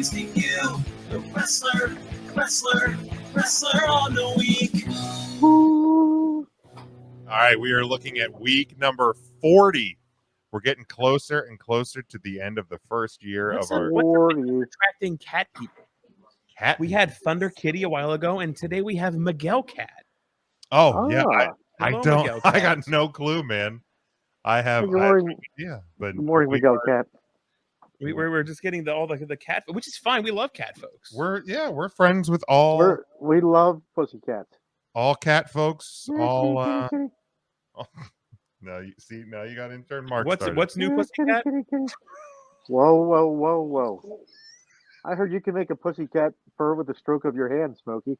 presenting you the wrestler on the week. All right, we are looking at week number 40. We're getting closer and closer to the end of the first year of our attracting cat people. Cat. We had Thunder Kitty a while ago, and today we have Miguel Cat. Oh yeah, I Hello, don't. Miguel I Cat. got no clue, man. I have. Good morning. But Good morning, Miguel Cat. We're just getting all the cat, which is fine. We love cat folks. We're friends with all. We love pussycats. All cat folks. All. No, now you got intern Mark. What's new, pussycat? Whoa. I heard you can make a pussycat purr with the stroke of your hand, Smokey.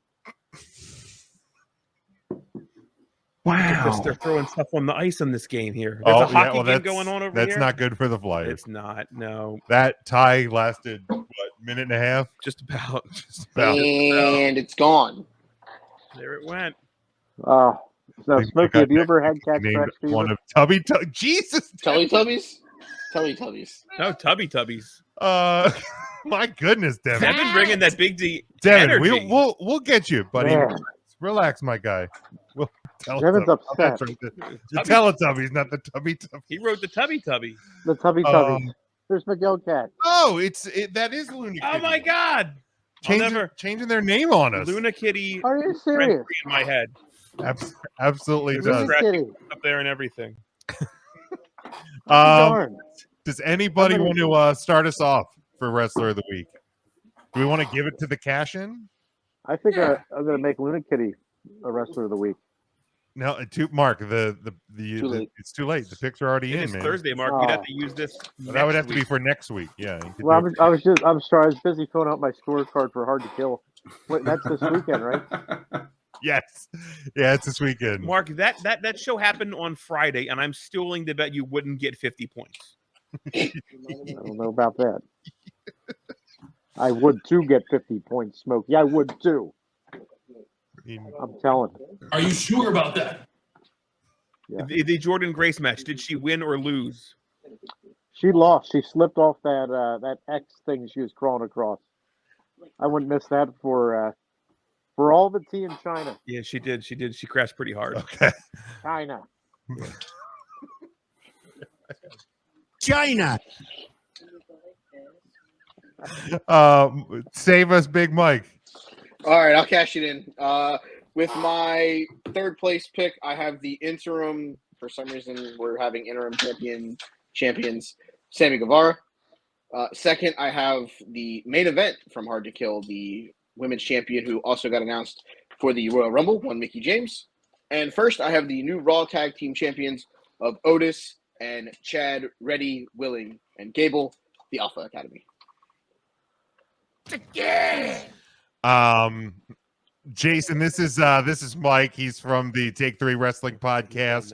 Wow. They're throwing stuff on the ice in this game here. There's a hockey game going on over here. That's not good for the Flyers. It's not, no. That tie lasted, minute and a half? Just about. And it's gone. There it went. Oh. So, Smokey, have you ever had cat scratch fever? One of Tubby Jesus. Teletubbies? Teletubbies. No, Tubby Tubbies. My goodness, Devin. Devin bringing that big D. Devin, energy. we'll get you, buddy. Yeah. Relax, my guy. Devin's upset. The Teletubbies, not the Tubby Tubbies. He wrote the Tubby Tubby. The Tubby Tubbies. There's Miguel Cat. Oh, that is Luna Kitty. Oh my God! Changing their name on us. Luna Kitty. Are you serious? In my head. Absolutely does. Up there and everything. Does anybody want to start us off for Wrestler of the Week? Do we want to give it to the cash-in? I think I'm going to make Luna Kitty a Wrestler of the Week. No, Mark, it's too late. The picks are already in. It's man. Thursday, Mark. You'd have to use this. That would have to be for next week. Yeah. Well, I'm sorry. I was busy filling out my scorecard for Hard to Kill. Wait, that's this weekend, right? Yes. Yeah, it's this weekend. Mark, that show happened on Friday, and I'm still willing to bet you wouldn't get 50 points. I don't know about that. I would too get 50 points, Smokey. I would too. I'm telling you. Are you sure about that? Yeah. The Jordan Grace match, did she win or lose? She lost. She slipped off that X thing she was crawling across. I wouldn't miss that for all the tea in China. Yeah, she did. She crashed pretty hard. Okay. China. China. Save us, Big Mike. All right, I'll cash it in. With my third place pick, I have the interim. For some reason, we're having interim champions, Sammy Guevara. Second, I have the main event from Hard to Kill, the women's champion who also got announced for the Royal Rumble, one Mickie James. And first, I have the new Raw Tag Team Champions of Otis and Chad, Reddy, Willing, and Gable, the Alpha Academy. Yeah. Jason, this is Mike. He's from the Take 3 Wrestling podcast,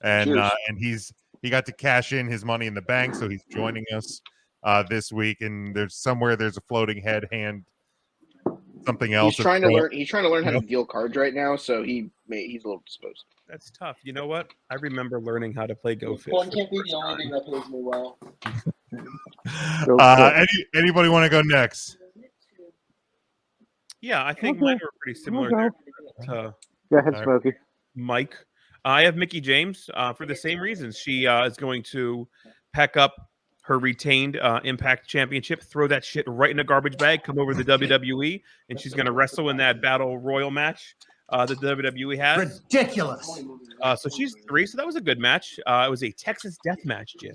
and he got to cash in his money in the bank, so he's joining us this week. And there's a floating hand, something else. He's trying to learn how to deal cards right now, so he's a little disposed. That's tough. You know what? I remember learning how to play Go Fish. One can't be the only thing that plays me well. Anybody want to go next? Yeah, I think mine were pretty similar to Go ahead, Smokey. Mike. I have Mickie James for the same reasons. She is going to pack up her retained Impact Championship, throw that shit right in a garbage bag, come over to the WWE, and she's going to wrestle in that Battle Royal match that the WWE has. Ridiculous. So she's 3, so that was a good match. It was a Texas death match, Jim.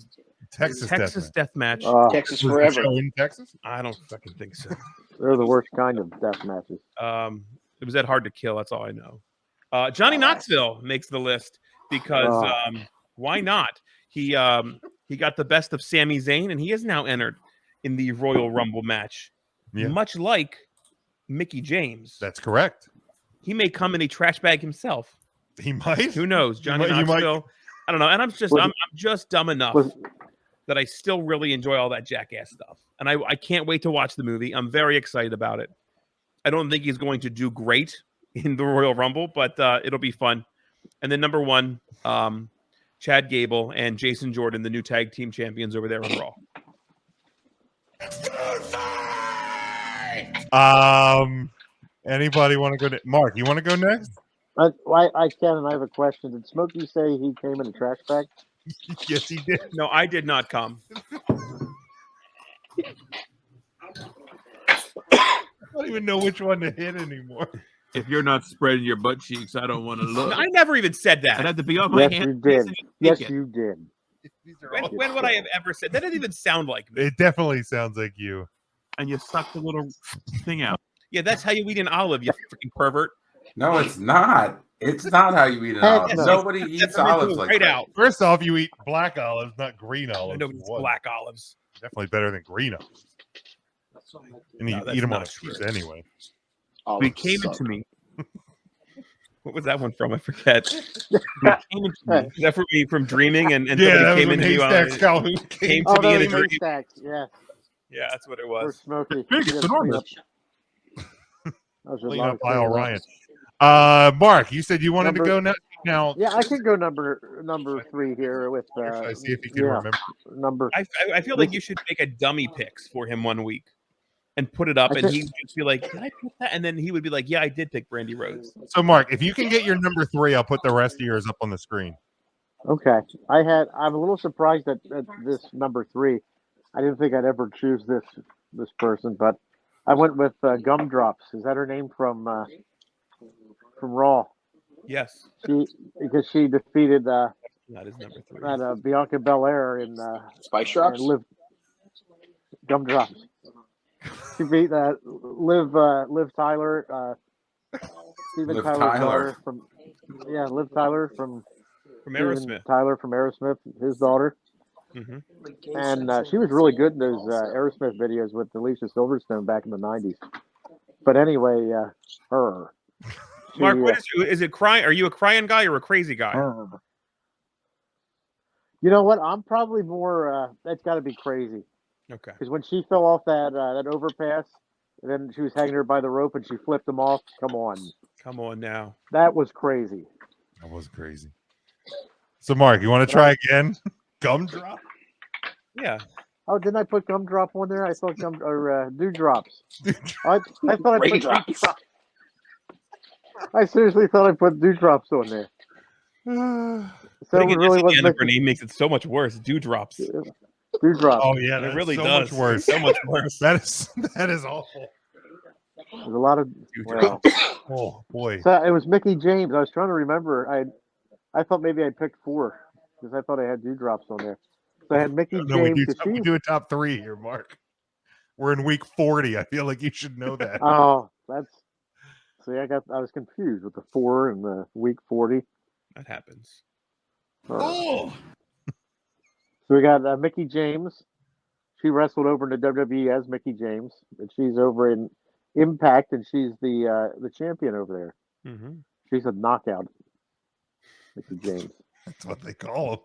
Texas death match. Texas forever. In Texas? I don't fucking think so. They're the worst kind of death matches. It was that Hard to Kill. That's all I know. Johnny Knoxville makes the list because why not? He got the best of Sami Zayn, and he has now entered in the Royal Rumble match. Yeah. Much like Mickie James. That's correct. He may come in a trash bag himself. He might. Who knows? Johnny Knoxville. I don't know. And I'm just dumb enough that I still really enjoy all that jackass stuff. And I can't wait to watch the movie. I'm very excited about it. I don't think he's going to do great in the Royal Rumble, but it'll be fun. And then number 1, Chad Gable and Jason Jordan, the new tag team champions over there on Raw. Anybody want to go? Mark, you want to go next? I can, and I have a question. Did Smokey say he came in a trash bag? Yes, he did. No, I did not come. I don't even know which one to hit anymore. If you're not spreading your butt cheeks, I don't want to look. I never even said I'd that. have to be on my Yes, hands. you did. Yes, naked. you did. When would I have ever said that? Didn't even sound like me. It definitely sounds like you. And you suck the little thing out. Yeah, that's how you eat an olive, you freaking pervert. No, it's not. It's not how you eat an Heck olive. no. Nobody eats olives like right that. out. First off, you eat black olives, not green olives. Nobody eats One. black olives. Definitely better than green olives. And you No, that's eat them on a not true. piece anyway. It came into me. What was that one from? I forget. It came into me. Is that from Dreaming? And Yeah, somebody that was came when into you. Haystacks Calhoun Came Oh, to me in a those dream. haystacks. Yeah, Yeah, that's what it for was. Smokey. Big, He it's did enormous. That was a Clean lot up of Lyle cleaning up. Ryan. Mark, you said you wanted to go now. Yeah, I can go number 3 here with. I see if you can yeah, remember. number. I feel like you should make a dummy picks for him one week and put it up, and he would just be like, "Did I pick that?" And then he would be like, "Yeah, I did pick Brandy Rhodes." So, Mark, if you can get your number 3, I'll put the rest of yours up on the screen. Okay, I'm a little surprised at this number 3. I didn't think I'd ever choose this person, but I went with Gumdrops. Is that her name from Raw? Yes, Because she defeated that is number 3. Bianca Belair in Spice Drops? Liv Gumdrops. She beat Liv Tyler, Steven Liv Tyler's Tyler. daughter from Liv Tyler from Aerosmith. Steven Tyler from Aerosmith, his daughter. Mhm. And she was really good in those Aerosmith videos with Alicia Silverstone back in the 90s. But anyway, her. Mark, what is it? Crying? Are you a crying guy or a crazy guy? You know what? I'm probably more. That's got to be crazy. Okay. Because when she fell off that overpass, and then she was hanging her by the rope and she flipped him off. Come on now. That was crazy. That was crazy. So, Mark, you want to try again? Gumdrop? Yeah. Oh, didn't I put Gumdrop on there? I thought Dewdrops. I thought I put Raindrops. Dewdrops. I seriously thought I put Dewdrops on there. So Putting it an really S at was the end of her name makes it so much worse. Dewdrops. Dewdrops. Oh, yeah. It That's really so does. much worse. So much worse. That is awful. There's a lot of. Well, Oh, boy. so it was Mickie James. I was trying to remember. I thought maybe I picked 4 because I thought I had Dewdrops on there. So I had Mickie No, we James. do, we do a top 3 here, Mark. We're in week 40. I feel like you should know that. Oh, that's. See, I was confused with the 4 and the week 40. That happens. Oh. So we got Mickie James. She wrestled over in the WWE as Mickie James, and she's over in Impact, and she's the champion over there. Mm-hmm. She's a knockout, Mickie James. That's what they call him.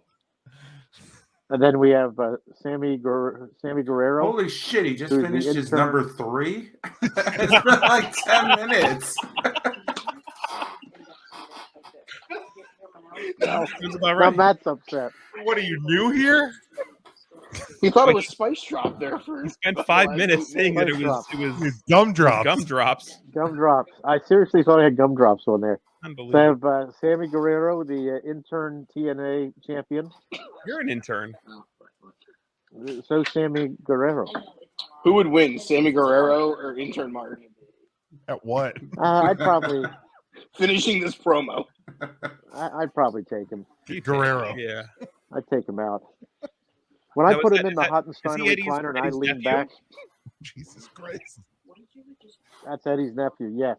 And then we have Sammy Guerrero. Holy shit, he just Who's the finished his intern? number 3? It's been like 10 minutes. Now, That's about now right. Matt's upset. What are you new here? He thought it was Spice Drop there for. He spent 5 minutes saying that it was It's Gumdrops. Gumdrops. Gumdrops. I seriously thought I had Gumdrops on there. So I Unbelievable. have Sammy Guerrero, the intern TNA champion. You're an intern. So Sammy Guerrero. Who would win, Sammy Guerrero or Intern Mark? At what? I'd probably Finishing this promo. I'd probably take him. Guerrero. Yeah. I'd take him out. When I Now, put is him that- in the is that- Hottensteiner is he Eddie's- recliner and I Eddie's lean nephew? back, Jesus Christ. that's Eddie's nephew. Yes.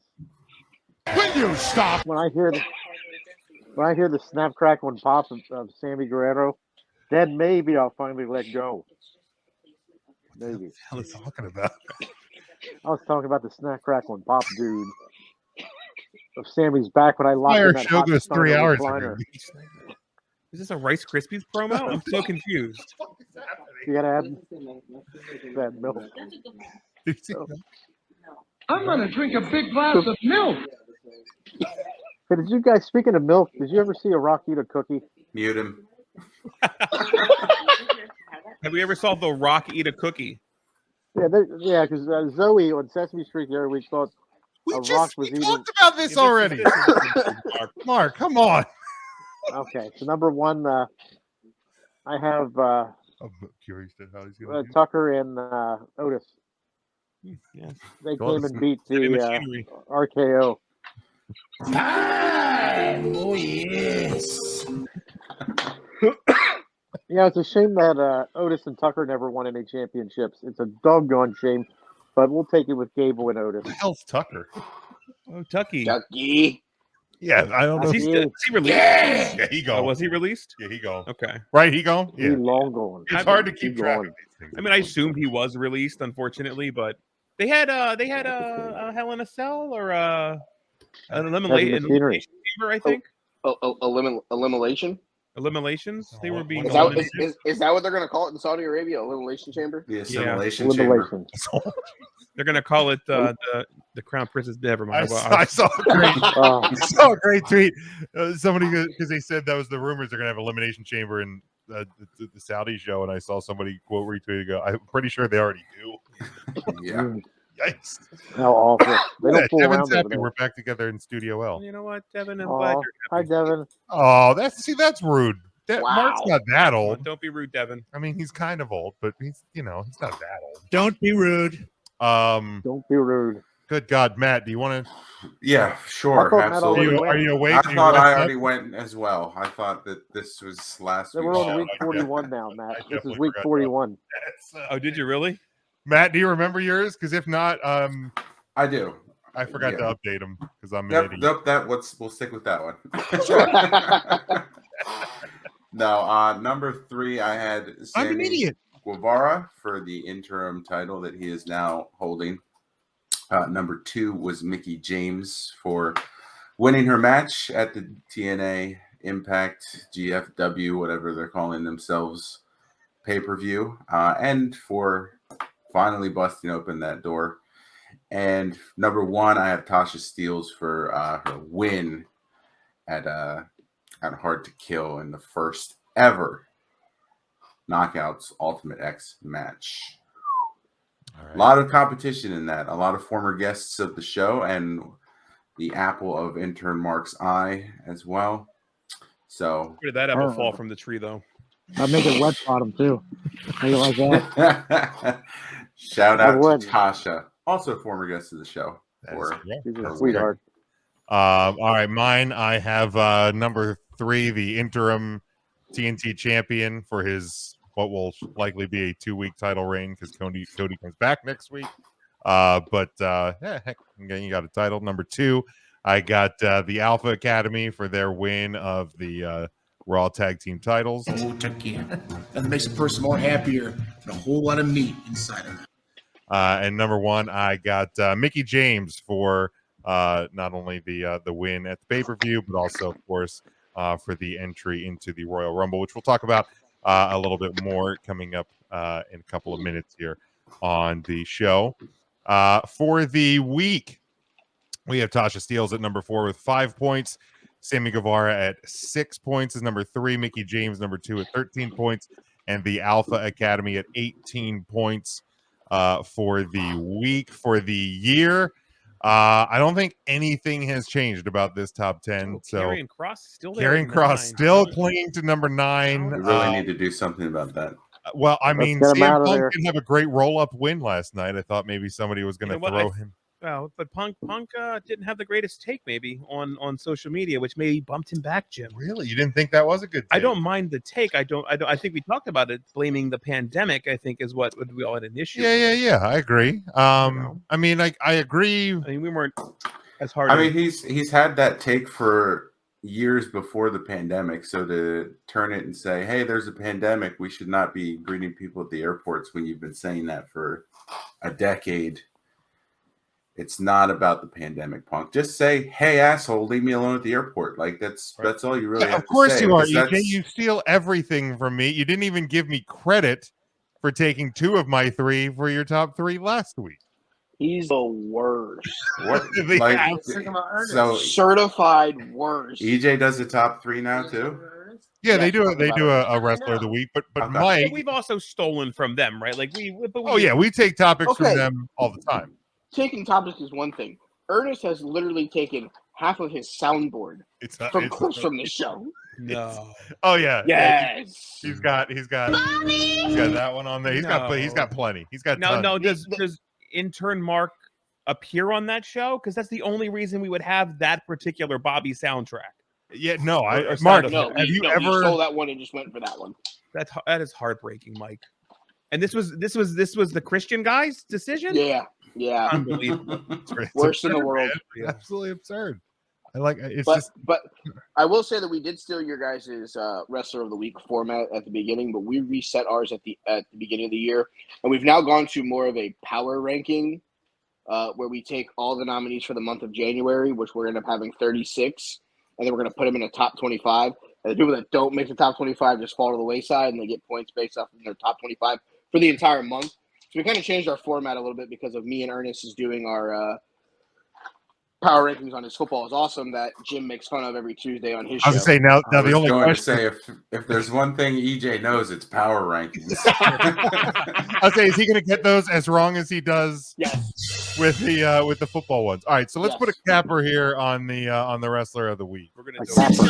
Will you stop? When I hear the snap, crackle, and pop of Sammy Guerrero, then maybe I'll finally let go. Maybe. What are you talking about? I was talking about the snap, crackle, and pop dude of Sammy's back when I locked Our in that show goes 3 Hottensteiner hours recliner. every week. Is this a Rice Krispies promo? I'm so confused. You gotta add that milk. Did you see that? I'm gonna drink a big glass of milk. Hey, did you guys, speaking of milk, did you ever see a Rock eat a cookie? Mute him. Have we ever saw The Rock eat a cookie? Yeah, because Zoe on Sesame Street the other week thought We a rock was we eating. talked about this already. Mark, come on. Okay, so number one, I have I'm curious to how he's gonna do. Tucker and Otis. Yes. They Close. came and beat Heavy the machinery. RKO. Time. Oh, yes. Yeah, it's a shame that Otis and Tucker never won any championships. It's a doggone shame, but we'll take it with Gable and Otis. Who the hell's Tucker? Oh, Tucky. Ducky. Yeah, I don't know. Is Tucky. he released? Yeah, he go. Oh, was he released? Yeah, he go. Okay. Right, he go. He Yeah, long gone. it's hard to keep He track gone. of these things. I mean, I assumed he was released, unfortunately, but they had a Hell in a Cell or an elimination Machinery. chamber, I think. Elimination? Eliminations. They were being Is that, eliminated. is that what they're going to call it in Saudi Arabia? Elimination chamber? The assimilation chamber. Elimination. They're gonna call it the Crown Princess. Never mind. I saw a great, Oh, I saw a great tweet. Somebody, because they said that was the rumors they're gonna have elimination chamber in the Saudi show, and I saw somebody quote retweet go, "I'm pretty sure they already do." Yeah. Yikes! how awful. They don't fool Devin's around over happy there. we're back together in Studio L. You know what, Devin? I'm glad Oh, you're hi, happy. Devin. Oh, that's rude. Wow. Mark's not that Come on, old. don't be rude, Devin. I mean, he's kind of old, but he's he's not that old. Don't be rude. Don't be rude. Good God, Matt, do you want to? Yeah, I sure. thought Matt Absolutely. already went. Are you awake? I Do you thought wake I up? already went as well. I thought that this was last They week. were on Oh, week I 41 now, Matt. I This is definitely week forgot 41. Oh, did you really? Matt, do you remember yours? Because if not, I do. I forgot Yeah. to update them because I'm an Yep, idiot. we'll stick with that one. No, number 3, I had I'm an Sammy idiot. Guevara for the interim title that he is now holding. Number 2 was Mickie James for winning her match at the TNA Impact GFW, whatever they're calling themselves, pay-per-view, and for finally busting open that door. And number 1, I have Tasha Steelz for her win at Hard to Kill in the first ever Knockouts Ultimate X match. All right. A lot of competition in that. A lot of former guests of the show and the apple of intern Mark's eye as well. So Where did that apple fall from the tree, though? I'll make it wet bottom, too. How you like that? shout I out would. to Tasha, also a former guest of the show. That is For correct. She's a her sweetheart. All right, mine. I have number 3, the interim TNT champion for his what will likely be a 2-week title reign because Cody comes back next week. But heck, you got a title. Number 2, I got the Alpha Academy for their win of the Raw Tag Team titles. Oh, Tucky. That makes a person more happier and a whole lot of meat inside of them. And number 1, I got Mickie James for not only the win at the pay-per-view, but also, of course, for the entry into the Royal Rumble, which we'll talk about a little bit more coming up in a couple of minutes here on the show. For the week, we have Tasha Steelz at number 4 with 5 points. Sammy Guevara at 6 points is number 3. Mickie James, number 2 at 13 points. And the Alpha Academy at 18 points for the week. For the year, I don't think anything has changed about this top 10. So Karrion Kross still there. Karrion at Kross 9. still clinging to number 9. We really need to do something about that. Well, I Let's mean, get him CM out of Punk there. didn't have a great roll-up win last night. I thought maybe somebody was going to You know what? throw him. Well, but Punk didn't have the greatest take maybe on social media, which maybe bumped him back, Jim. Really? You didn't think that was a good take? I don't mind the take. I think we talked about it. Blaming the pandemic, I think, is what we all had an issue. Yeah. I agree. know. I mean, I agree. I mean, we weren't as hard. I mean, he's had that take for years before the pandemic. So to turn it and say, hey, there's a pandemic, we should not be greeting people at the airports when you've been saying that for a decade. It's not about the pandemic, Punk. Just say, hey, asshole, leave me alone at the airport. Like, that's all you really have Of course to say. you are, because EJ. You steal everything from me. You didn't even give me credit for taking 2 of my 3 for your top 3 last week. He's the worst. What, The like, ass. so Certified worst. EJ does the top 3 now, too? Yeah, Yeah, they do. talk They about do it. a wrestler of the week, but Okay. Mike. We've also stolen from them, right? Like Oh yeah, we take topics from Okay. them all the time. Taking topics is one thing. Ernest has literally taken half of his soundboard It's from clips from the show. No. Oh yeah. Yes. He's got that one on there. He's got plenty. He's got tons. No. Does intern Mark appear on that show? Because that's the only reason we would have that particular Bobby soundtrack. Yeah, no, Or Mark, sound No, have you he ever stole that one and just went for that one. That is heartbreaking, Mike. And this was the Christian guy's decision. Yeah. Unbelievable. It's Worst in the absurd, world. man. It's absolutely absurd. I like it's But I will say that we did steal your guys' wrestler of the week format at the beginning, but we reset ours at the beginning of the year, and we've now gone to more of a power ranking, where we take all the nominees for the month of January, which we're going to end up having 36, and then we're going to put them in a top 25. And the people that don't make the top 25 just fall to the wayside, and they get points based off of their top 25 for the entire month. So we kind of changed our format a little bit because of me and Ernest is doing our power rankings on his football is awesome that Jim makes fun of every Tuesday on his show. I was gonna say now I the was only going to question say if there's one thing EJ knows, it's power rankings. I'll say is he gonna get those as wrong as he does Yes. with the football ones? All right, so let's Yes. put a capper here on the wrestler of the week. We're gonna A do capper.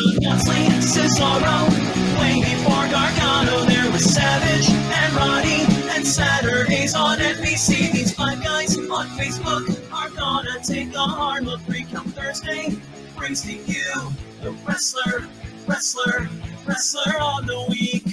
Way before Gargano, there was Savage and Roddy, and Saturdays on NBC. These five guys on Facebook are gonna take a hard look. Recount Thursday brings to you the wrestler on the week.